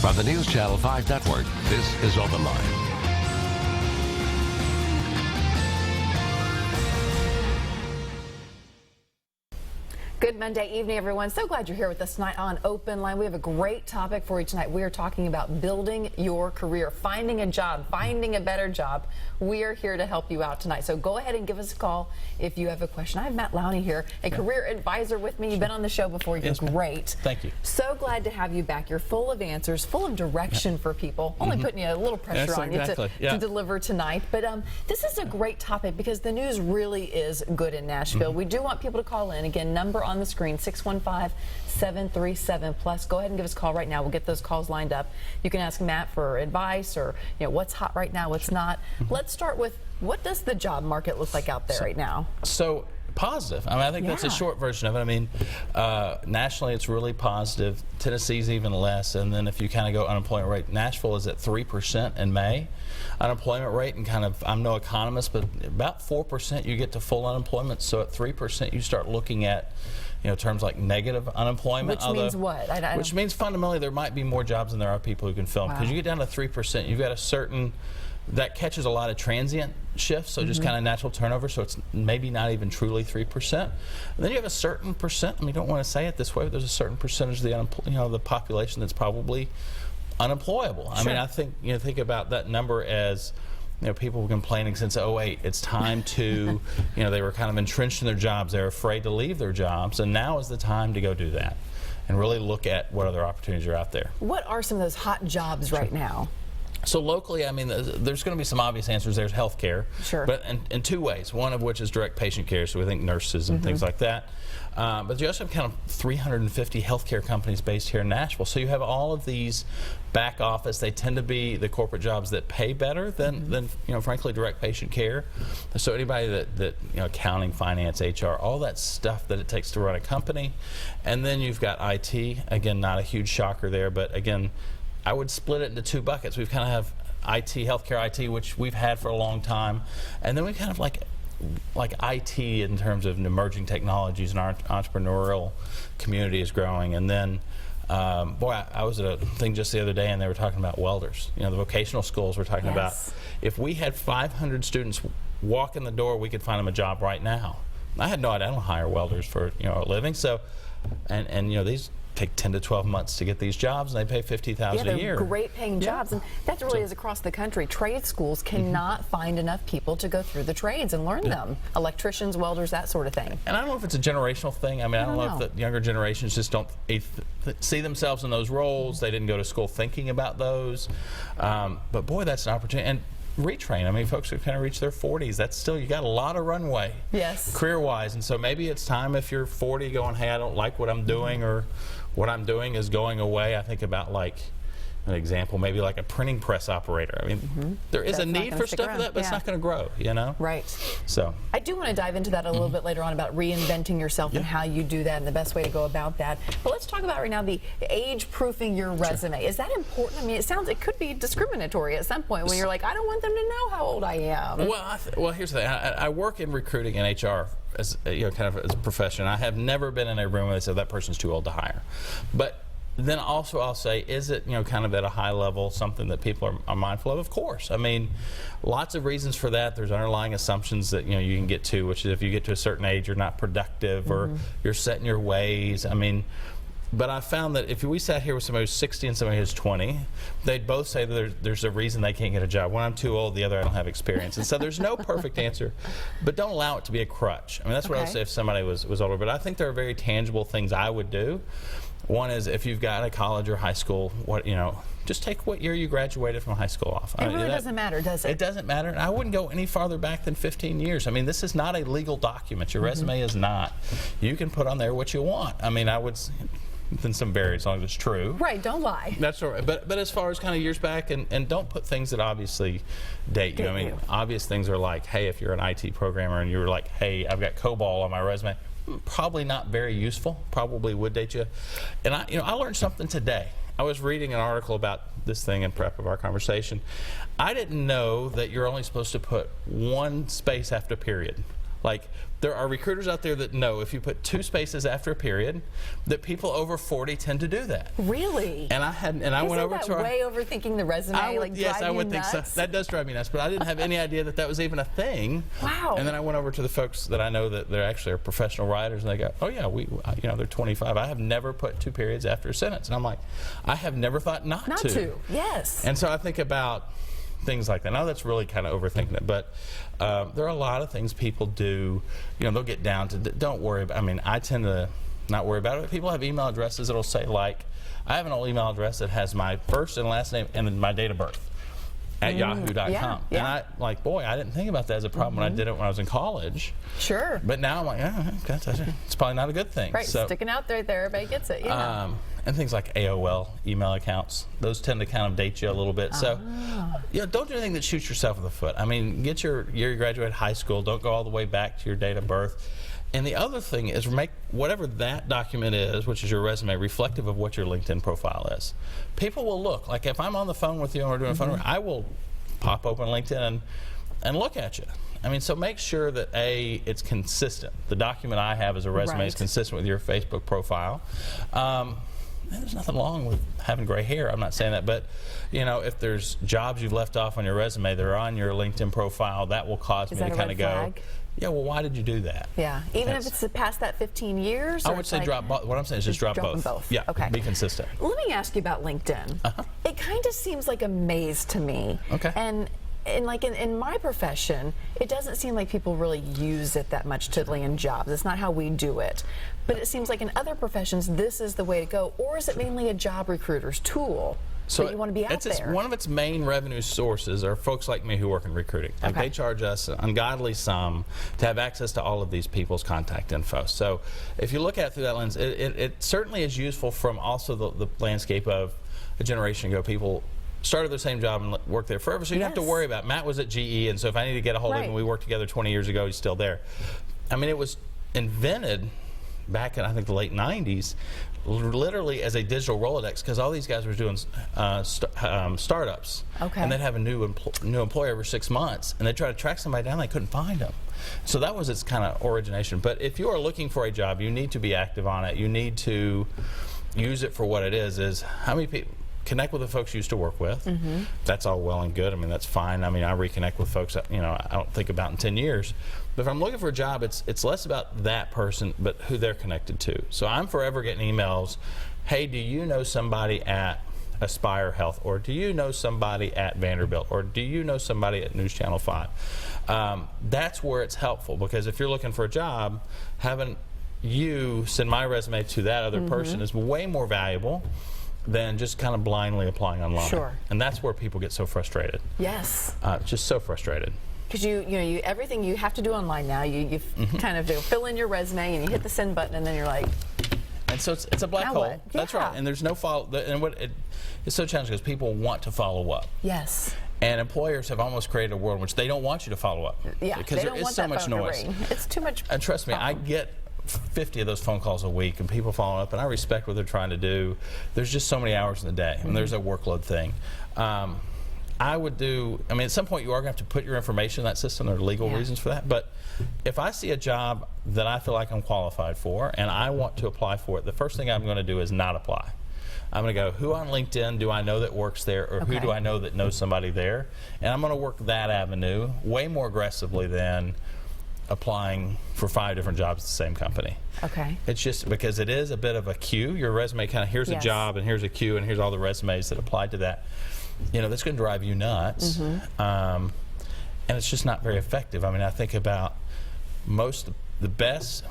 From the News Channel 5 Network, this is OpenLine. Good Monday evening, everyone. So glad you're here with us tonight on OpenLine. We have a great topic for you tonight. We are talking about building your career, finding a job, finding a better job. We are here to help you out tonight. So go ahead and give us a call if you have a question. I have Matt Lowney here, a career advisor with me. You've been on the show before. You're great. Thank you. So glad to have you back. You're full of answers, full of direction for people. Only putting you a little pressure on you to deliver tonight. But this is a great topic because the news really is good in Nashville. We do want people to call in. Again, number on the screen, 615-737+. Go ahead and give us a call right now. We'll get those calls lined up. You can ask Matt for advice or what's hot right now, what's not. Let's start with, what does the job market look like out there right now? So positive. I mean, I think that's a short version of it. I mean, nationally it's really positive. Tennessee's even less. And then if you kind of go unemployment rate, Nashville is at 3% in May. Unemployment rate, and kind of, I'm no economist, but about 4% you get to full unemployment. So at 3% you start looking at terms like negative unemployment. Which means what? Which means fundamentally there might be more jobs than there are people who can fill them. Because you get down to 3%, you've got a certain, that catches a lot of transient shifts, so just kind of natural turnover, so it's maybe not even truly 3%. And then you have a certain percent, I mean, you don't want to say it this way, but there's a certain percentage of the the population that's probably unemployable. I mean, I think, think about that number as, people were complaining since '08. It's time to, they were kind of entrenched in their jobs. They're afraid to leave their jobs, and now is the time to go do that and really look at what other opportunities are out there. What are some of those hot jobs right now? So locally, I mean, there's going to be some obvious answers. There's healthcare, but in two ways. One of which is direct patient care, so we think nurses and things like that. But you also have kind of 350 healthcare companies based here in Nashville. So you have all of these back office. They tend to be the corporate jobs that pay better than frankly, direct patient care. So anybody that accounting, finance, HR, all that stuff that it takes to run a company. And then you've got IT. Again, not a huge shocker there, but again, I would split it into two buckets. We kind of have IT, healthcare IT, which we've had for a long time, and then we kind of like IT in terms of emerging technologies, and our entrepreneurial community is growing. And then, boy, I was at a thing just the other day, and they were talking about welders. The vocational schools were talking about, if we had 500 students walk in the door, we could find them a job right now. I had no idea. I don't hire welders for a living. So, and these take 10 to 12 months to get these jobs, and they pay $50,000 a year. Great paying jobs, and that really is across the country. Trade schools cannot find enough people to go through the trades and learn them. Electricians, welders, that sort of thing. And I don't know if it's a generational thing. I mean, I don't know if the younger generations just don't see themselves in those roles. They didn't go to school thinking about those. But boy, that's an opportunity. And retrain. I mean, folks who kind of reach their 40s, that's still, you got a lot of runway career-wise. And so maybe it's time, if you're 40, going, hey, I don't like what I'm doing, or what I'm doing is going away. I think about, like, an example, maybe like a printing press operator. I mean, there is a need for stuff like that, but it's not going to grow, Right. So I do want to dive into that a little bit later on, about reinventing yourself and how you do that and the best way to go about that. But let's talk about right now the age-proofing your resume. Is that important? I mean, it could be discriminatory at some point when you're like, I don't want them to know how old I am. Well, here's the thing. I work in recruiting and HR as kind of as a profession. I have never been in a room where they said that person's too old to hire. But then also I'll say, is it kind of at a high level something that people are mindful of? Of course. I mean, lots of reasons for that. There's underlying assumptions that you can get to, which is if you get to a certain age, you're not productive or you're set in your ways. I mean, but I found that if we sat here with somebody who's 60 and somebody who's 20, they'd both say that there's a reason they can't get a job. One, I'm too old, the other, I don't have experience. And so there's no perfect answer, but don't allow it to be a crutch. I mean, that's what I would say if somebody was older. But I think there are very tangible things I would do. One is, if you've got a college or high school, just take what year you graduated from high school off. It really doesn't matter, does it? It doesn't matter. And I wouldn't go any farther back than 15 years. I mean, this is not a legal document. Your resume is not. You can put on there what you want. I mean, I would, then some vary as long as it's true. Right, don't lie. That's all right. But as far as kind of years back, and don't put things that obviously date you. I mean, obvious things are like, hey, if you're an IT programmer and you're like, hey, I've got COBOL on my resume, probably not very useful, probably would date you. And I learned something today. I was reading an article about this thing in prep of our conversation. I didn't know that you're only supposed to put one space after period Like, there are recruiters out there that know if you put 2 spaces after a period, that people over 40 tend to do that. Really? And I went over to our... way overthinking the resume? Yes, I would think so. That does drive me nuts, but I didn't have any idea that was even a thing. Wow. And then I went over to the folks that I know that they're actually professional writers, and they go, oh yeah, they're 25. I have never put 2 periods after a sentence. And I'm like, I have never thought not to. Yes. And so I think about things like that. Now that's really kind of overthinking it, but there are a lot of things people do. They'll get down to, don't worry about, I tend to not worry about it. People have email addresses that'll say, like, I have an old email address that has my first and last name and then my date of birth at yahoo.com. Yeah. And I I didn't think about that as a problem when I did it when I was in college. Sure. But now I'm like, it's probably not a good thing. Right, so, sticking out there, everybody gets it. Yeah. And things like AOL email accounts, those tend to kind of date you a little bit. So, don't do anything that shoots yourself in the foot. Get your year you graduated high school. Don't go all the way back to your date of birth. And the other thing is, make whatever that document is, which is your resume, reflective of what your LinkedIn profile is. People will look. Like, if I'm on the phone with you and we're doing a phone, I will pop open LinkedIn and look at you. So make sure that it's consistent. The document I have as a resume is consistent with your Facebook profile. There's nothing wrong with having gray hair. I'm not saying that, but if there's jobs you've left off on your resume that are on your LinkedIn profile, that will cause me to kind of go, yeah, well, why did you do that? Yeah, even if it's past that 15 years? I would say drop both. What I'm saying is just drop both. Yeah, okay. Be consistent. Let me ask you about LinkedIn. It kind of seems like a maze to me. Okay. And in my profession, it doesn't seem like people really use it that much to land jobs. It's not how we do it. But it seems like in other professions, this is the way to go. Or is it mainly a job recruiter's tool? So you want to be out there. One of its main revenue sources are folks like me who work in recruiting. Like, they charge us an ungodly sum to have access to all of these people's contact info. So if you look at it through that lens, it certainly is useful from also the landscape of a generation ago. People started their same job and worked there forever, so you don't have to worry about it. Matt was at GE, and so if I need to get a hold of him, we worked together 20 years ago, he's still there. It was invented back in, I think, the late 90s, literally as a digital Rolodex, because all these guys were doing startups. Okay. And they'd have a new employee every 6 months, and they'd try to track somebody down, they couldn't find them. So that was its kind of origination. But if you are looking for a job, you need to be active on it. You need to use it for what it is how many people connect with the folks you used to work with. That's all well and good. That's fine. I reconnect with folks that, I don't think about in 10 years. But if I'm looking for a job, it's less about that person, but who they're connected to. So I'm forever getting emails, hey, do you know somebody at Aspire Health? Or do you know somebody at Vanderbilt? Or do you know somebody at News Channel 5? That's where it's helpful, because if you're looking for a job, having you send my resume to that other person is way more valuable than just kind of blindly applying online. Sure. And that's where people get so frustrated. Yes. Just so frustrated. Because everything you have to do online now. You kind of do fill in your resume and you hit the send button, and then you're like. And so it's a black hole. What? That's right. And there's no follow. And it's so challenging because people want to follow up. Yes. And employers have almost created a world in which they don't want you to follow up. Yeah. Because there is so much noise. It's too much. And trust me, I get 50 of those phone calls a week, and people following up, and I respect what they're trying to do. There's just so many hours in the day, and there's a workload thing. At some point you are going to have to put your information in that system. There are legal reasons for that. But if I see a job that I feel like I'm qualified for and I want to apply for it, the first thing I'm going to do is not apply. I'm going to go, who on LinkedIn do I know that works there, or who do I know that knows somebody there? And I'm going to work that avenue way more aggressively than applying for 5 different jobs at the same company. Okay. It's just because it is a bit of a queue. Your resume kind of, here's a job, and here's a queue, and here's all the resumes that applied to that. That's going to drive you nuts. And it's just not very effective. I think about the best,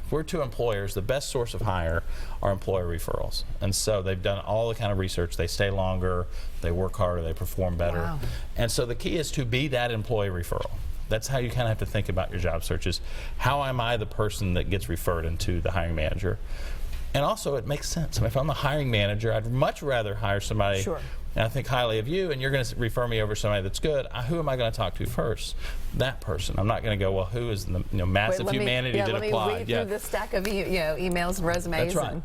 if we're to employers, the best source of hire are employer referrals. And so they've done all the kind of research. They stay longer, they work harder, they perform better. Wow. And so the key is to be that employee referral. That's how you kind of have to think about your job searches. How am I the person that gets referred into the hiring manager? And also, it makes sense. If I'm a hiring manager, I'd much rather hire somebody and I think highly of you, and you're going to refer me over somebody that's good. Who am I going to talk to first? That person. I'm not going to go, well, who is the massive humanity that applied? Let me read through the stack of emails and resumes. That's right.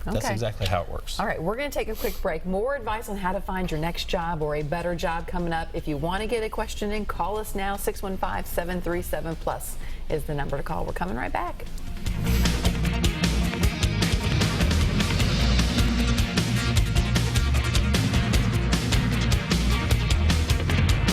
That's exactly how it works. All right, we're going to take a quick break. More advice on how to find your next job or a better job coming up. If you want to get a question in, call us now, 615-737+. is the number to call. We're coming right back.